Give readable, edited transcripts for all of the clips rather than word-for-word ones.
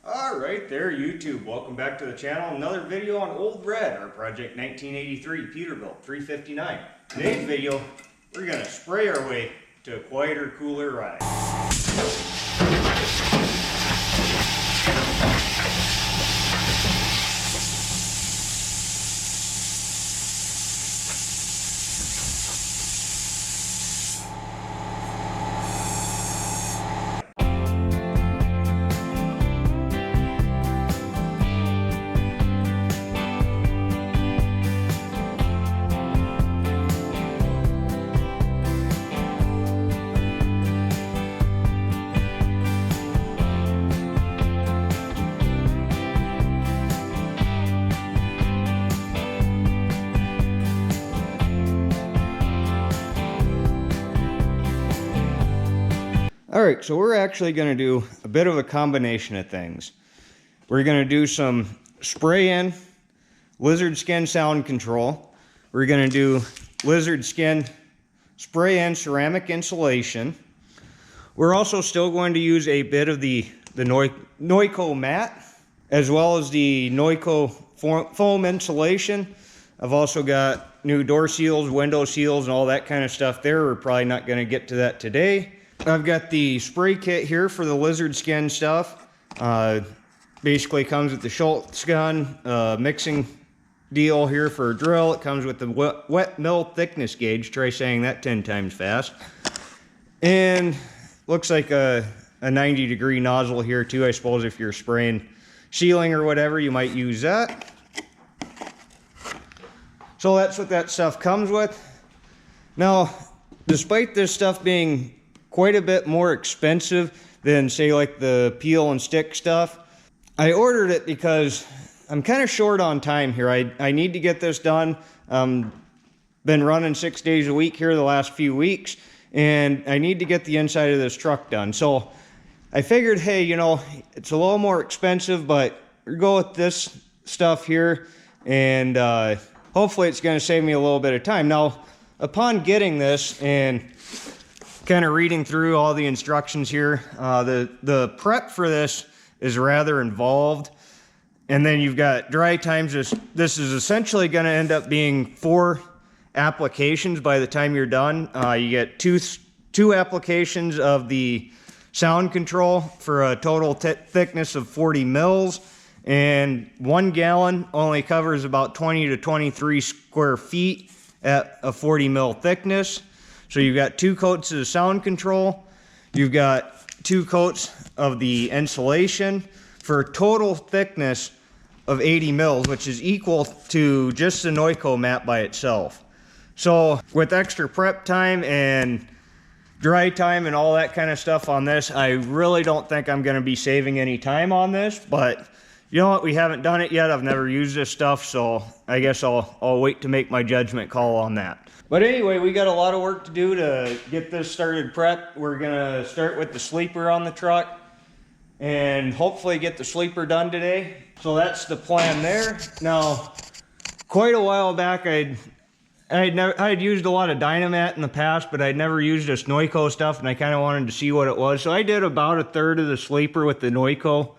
Alright there, YouTube. Welcome back to the channel. Another video on Old Red, our Project 1983 Peterbilt 359. Today's video, we're going to spray our way to a quieter, cooler ride. Alright, so we're actually going to do a bit of a combination of things. We're going to do some spray-in lizard skin sound control. We're going to do lizard skin spray-in ceramic insulation. We're also still going to use a bit of the Neuco matte, as well as the Neuco foam insulation. I've also got new door seals, window seals, and all that kind of stuff there. We're probably not going to get to that today. I've got the spray kit here for the lizard skin stuff. Basically comes with the Schultz gun, mixing deal here for a drill. It comes with the wet mill thickness gauge. Try saying that 10 times fast. And looks like a 90-degree nozzle here too. I suppose if you're spraying sealing or whatever, you might use that. So that's what that stuff comes with. Now, despite this stuff being quite a bit more expensive than, say, like the peel and stick stuff, I ordered it because I'm kind of short on time here. I need to get this done. Been running 6 days a week here the last few weeks, and I need to get the inside of this truck done. So I figured, hey, you know, it's a little more expensive, but we'll go with this stuff here, and hopefully it's going to save me a little bit of time. Now, upon getting this and kind of reading through all the instructions here, the prep for this is rather involved. And then you've got dry times. This is essentially going to end up being 4 applications by the time you're done. You get two applications of the sound control for a total thickness of 40 mils, and 1 gallon only covers about 20 to 23 square feet at a 40 mil thickness. So you've got 2 coats of the sound control, you've got 2 coats of the insulation for a total thickness of 80 mils, which is equal to just the Neuco mat by itself. So with extra prep time and dry time and all that kind of stuff on this, I really don't think I'm going to be saving any time on this, but you know what, we haven't done it yet. I've never used this stuff, so I guess I'll wait to make my judgment call on that. But anyway, we got a lot of work to do to get this started prepped. We're gonna start with the sleeper on the truck and hopefully get the sleeper done today. So that's the plan there. Now, quite a while back, I'd used a lot of Dynamat in the past, but I'd never used this Neuco stuff, and I kind of wanted to see what it was. So I did about 1/3 of the sleeper with the Neuco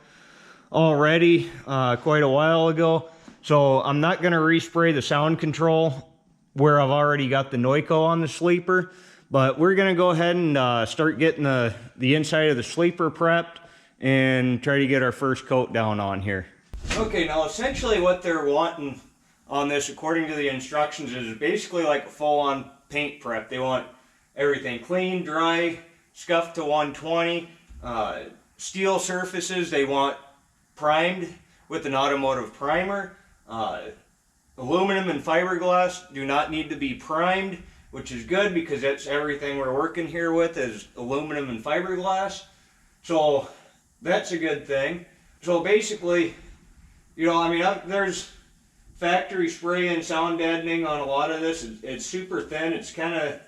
already quite a while ago. So I'm not gonna respray the sound control where I've already got the Neuco on the sleeper, but we're gonna go ahead and start getting the inside of the sleeper prepped and try to get our first coat down on here. Okay, now essentially what they're wanting on this, according to the instructions, is basically like a full-on paint prep. They want everything clean, dry, scuffed to 120, steel surfaces they want primed with an automotive primer. Aluminum and fiberglass do not need to be primed, which is good because that's everything we're working here with is aluminum and fiberglass. So that's a good thing. So basically, you know, I mean, there's factory spray and sound deadening on a lot of this. It's super thin. It's kind of,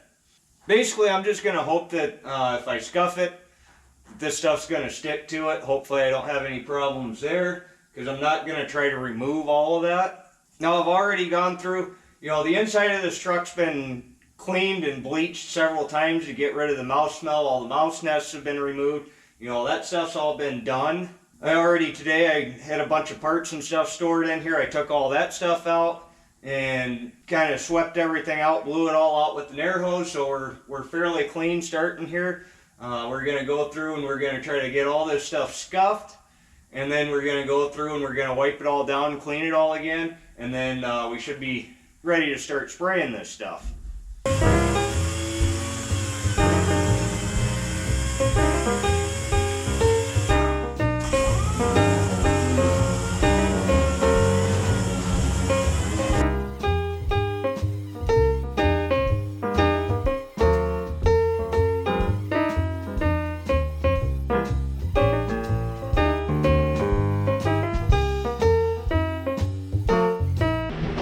basically I'm just going to hope that if I scuff it, this stuff's going to stick to it. Hopefully I don't have any problems there, because I'm not going to try to remove all of that. Now I've already gone through, you know, the inside of this truck's been cleaned and bleached several times to get rid of the mouse smell. All the mouse nests have been removed. You know, that stuff's all been done. Today I had a bunch of parts and stuff stored in here. I took all that stuff out and kind of swept everything out, blew it all out with an air hose, so we're fairly clean starting here. We're going to go through and we're going to try to get all this stuff scuffed, and then we're going to go through and we're going to wipe it all down, clean it all again, and then we should be ready to start spraying this stuff.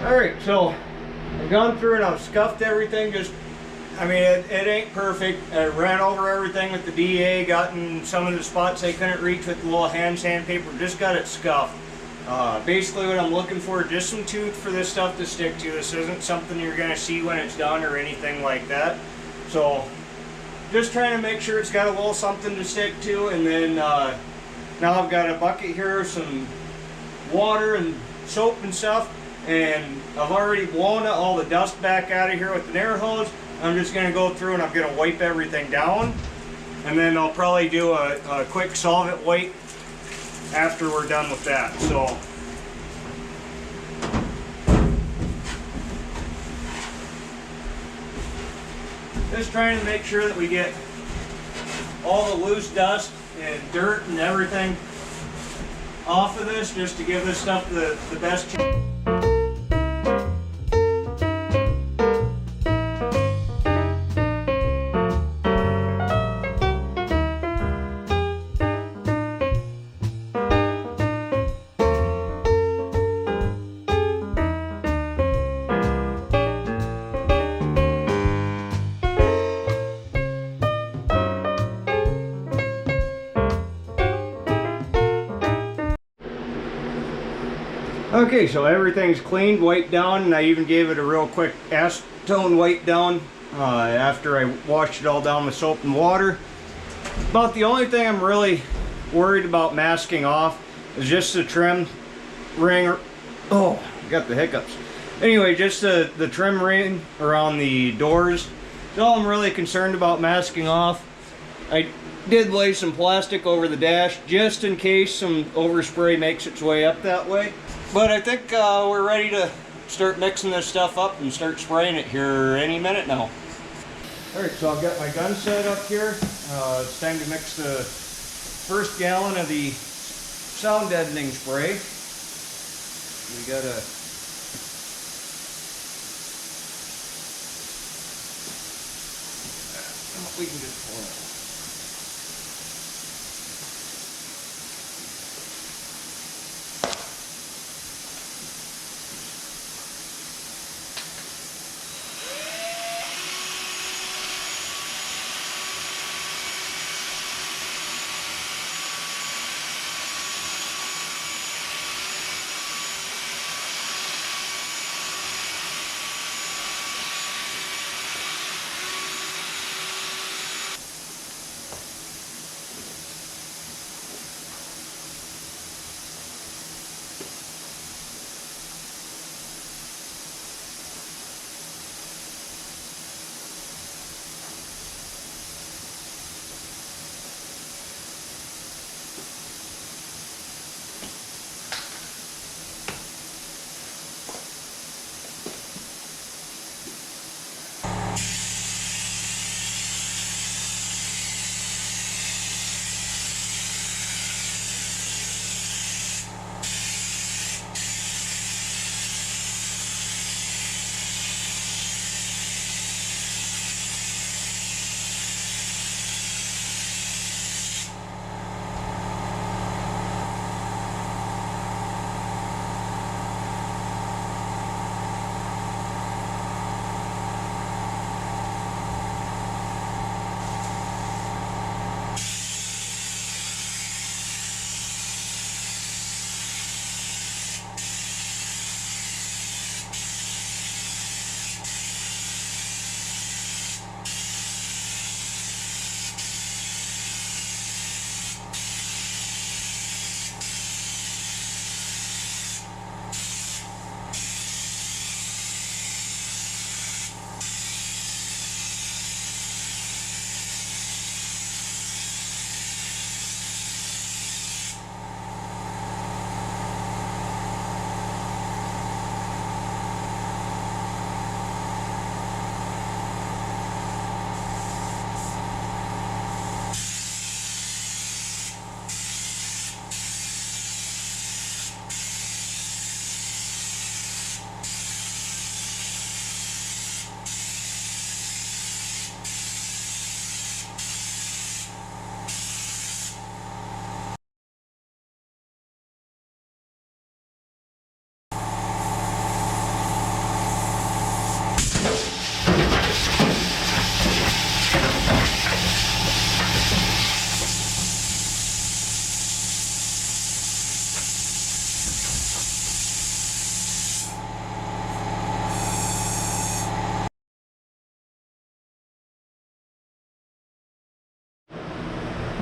Alright, so I've gone through and I've scuffed everything. I mean, it ain't perfect. I ran over everything with the DA, gotten some of the spots I couldn't reach with the little hand sandpaper, just got it scuffed. Basically what I'm looking for, just some tooth for this stuff to stick to. This isn't something you're going to see when it's done or anything like that. So, just trying to make sure it's got a little something to stick to, and then now I've got a bucket here, some water and soap and stuff. And I've already blown all the dust back out of here with an air hose. I'm just going to go through and I'm going to wipe everything down. And then I'll probably do a quick solvent wipe after we're done with that. So, just trying to make sure that we get all the loose dust and dirt and everything off of this, just to give this stuff the best chance. Okay, so everything's cleaned, wiped down, and I even gave it a real quick acetone wipe down after I washed it all down with soap and water. About the only thing I'm really worried about masking off is just the trim ring. Oh, got the hiccups. Anyway, just the trim ring around the doors. That's all I'm really concerned about masking off. I did lay some plastic over the dash just in case some overspray makes its way up that way. But I think we're ready to start mixing this stuff up and start spraying it here any minute now. Alright, so I've got my gun set up here. It's time to mix the first gallon of the sound deadening spray. We gotta we can just pour it.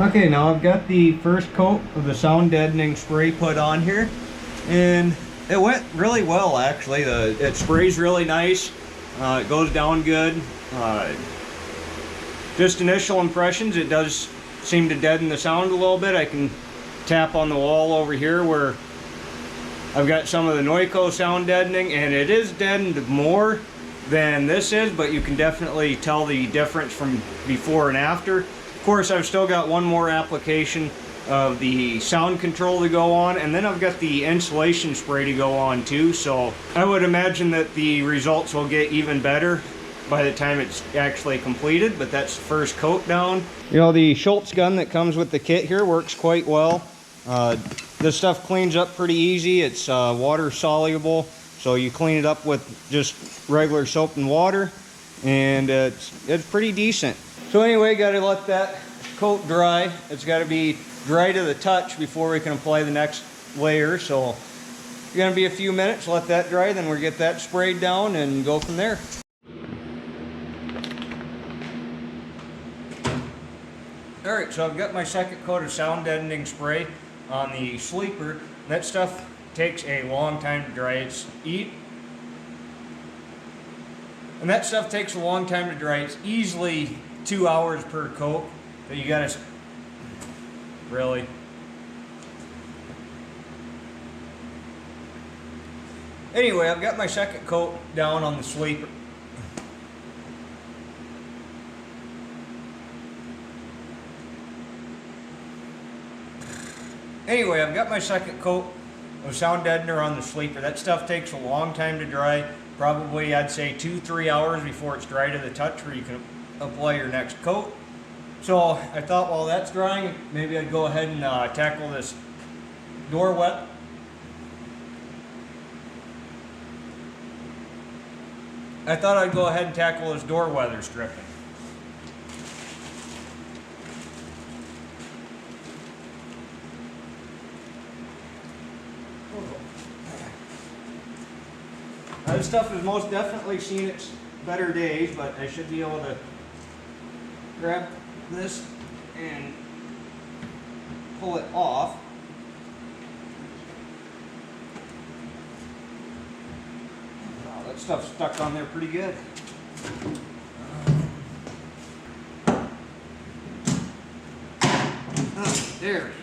Okay, now I've got the first coat of the sound deadening spray put on here, and it went really well actually. It sprays really nice, it goes down good. Just initial impressions, it does seem to deaden the sound a little bit. I can tap on the wall over here where I've got some of the Noico sound deadening, and it is deadened more than this is, but you can definitely tell the difference from before and after. Of course, I've still got one more application of the sound control to go on, and then I've got the insulation spray to go on too, so I would imagine that the results will get even better by the time it's actually completed, but that's the first coat down. You know, the Schultz gun that comes with the kit here works quite well. This stuff cleans up pretty easy. It's water soluble, so you clean it up with just regular soap and water, and it's pretty decent. So anyway, got to let that coat dry. It's got to be dry to the touch before we can apply the next layer. So it's going to be a few minutes, let that dry, then we'll get that sprayed down and go from there. Alright, so I've got my second coat of sound deadening spray on the sleeper. That stuff takes a long time to dry. That stuff takes a long time to dry. It's easily 2 hours per coat, but you gotta really. Anyway, I've got my second coat down on the sleeper. Anyway, I've got my second coat of sound deadener on the sleeper. That stuff takes a long time to dry. Probably, I'd say 2-3 hours before it's dry to the touch where you can apply your next coat. So I thought while that's drying, maybe I'd go ahead and tackle this door wet. I thought I'd go ahead and tackle this door weather stripping. Now, this stuff has most definitely seen its better days, but I should be able to grab this and pull it off. Wow, that stuff's stuck on there pretty good. There we go.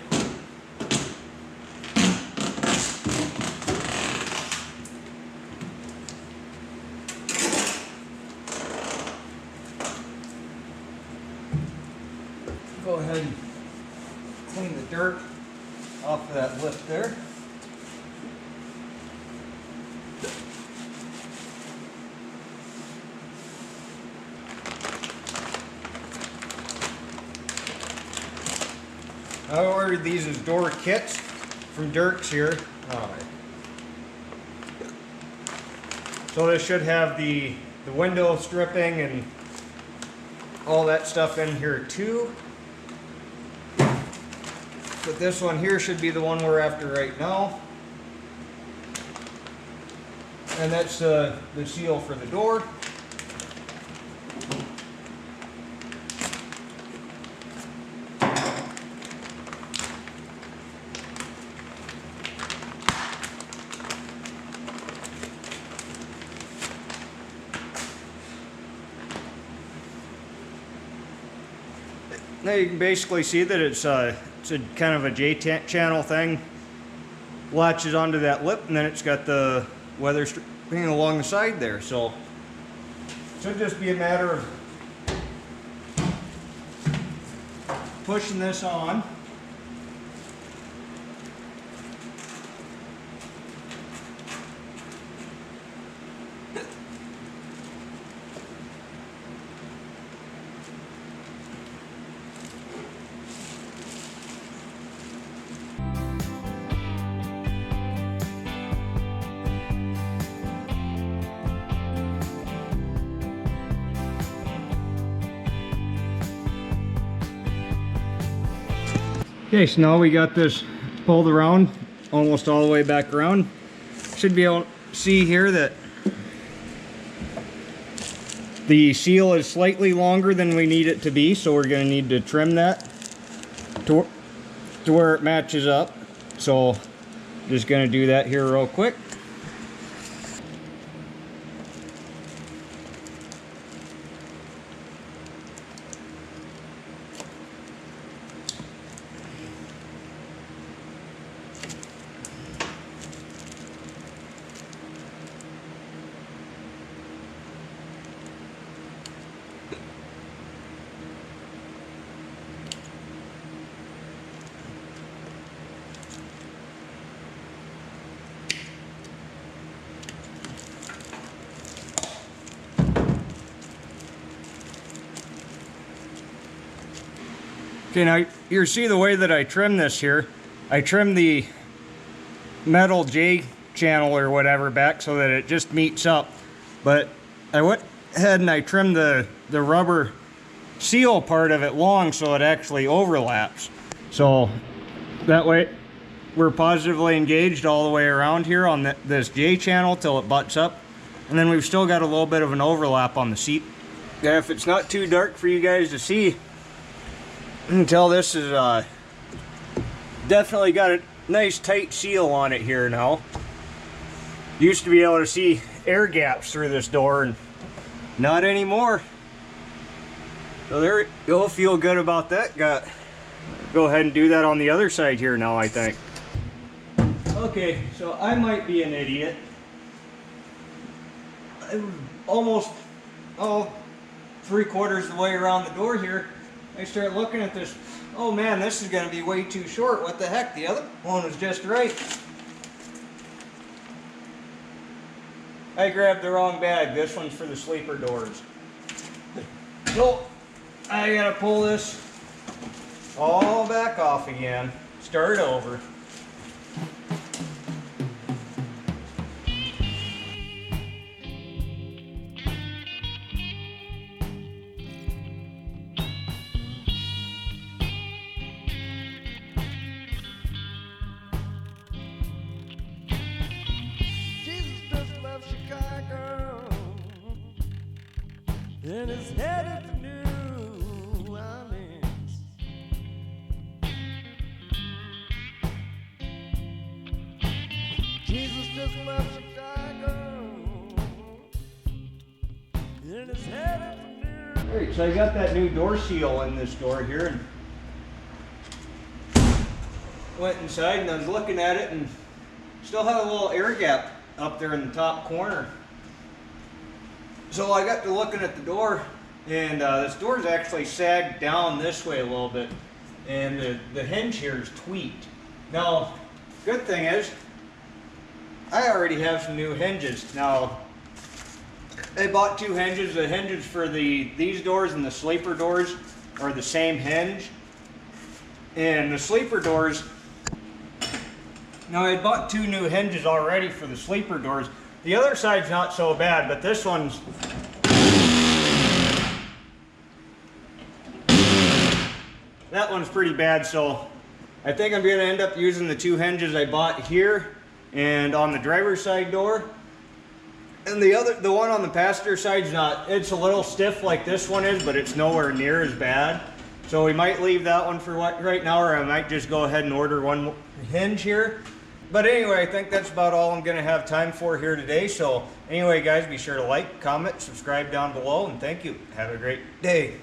Go ahead and clean the dirt off of that lip there. I ordered these as door kits from Dirk's here. So this should have the window stripping and all that stuff in here too. But this one here should be the one we're after right now. And that's the seal for the door. Now you can basically see that it's a kind of a J-channel thing. Latches onto that lip, and then it's got the weather stripping along the side there. So it should just be a matter of pushing this on. Okay, so now we got this pulled around, almost all the way back around. Should be able to see here that the seal is slightly longer than we need it to be, so we're going to need to trim that. to where it matches up. So just gonna do that here real quick. Okay, now you see the way that I trim this here. I trim the metal J channel or whatever back so that it just meets up. But I went ahead and I trimmed the rubber seal part of it long so it actually overlaps. So that way we're positively engaged all the way around here on this J channel till it butts up. And then we've still got a little bit of an overlap on the seat. Yeah, if it's not too dark for you guys to see, you can tell this is definitely got a nice tight seal on it here now. Used to be able to see air gaps through this door, and not anymore. So there, you'll feel good about that. Go ahead and do that on the other side here now, I think. Okay, so I might be an idiot. I'm almost, 3/4 of the way around the door here. I start looking at this. Oh man, this is going to be way too short. What the heck? The other one was just right. I grabbed the wrong bag. This one's for the sleeper doors. So I got to pull this all back off again. Start over. And it's headed for New Orleans. Jesus just left Chicago. And it's headed for New. Alright, so I got that new door seal in this door here, and went inside and I was looking at it and still had a little air gap up there in the top corner. So I got to looking at the door, and this door is actually sagged down this way a little bit, and the hinge here is tweaked. Now, good thing is, I already have some new hinges. Now, I bought 2 hinges. The hinges for these doors and the sleeper doors are the same hinge. And the sleeper doors, now I bought 2 new hinges already for the sleeper doors. The other side's not so bad, but this one's, that one's pretty bad. So I think I'm going to end up using the 2 hinges I bought here and on the driver's side door. And the one on the passenger side's not, it's a little stiff like this one is, but it's nowhere near as bad. So we might leave that one for right now, or I might just go ahead and order one hinge here. But anyway, I think that's about all I'm going to have time for here today. So anyway, guys, be sure to like, comment, subscribe down below, and thank you. Have a great day.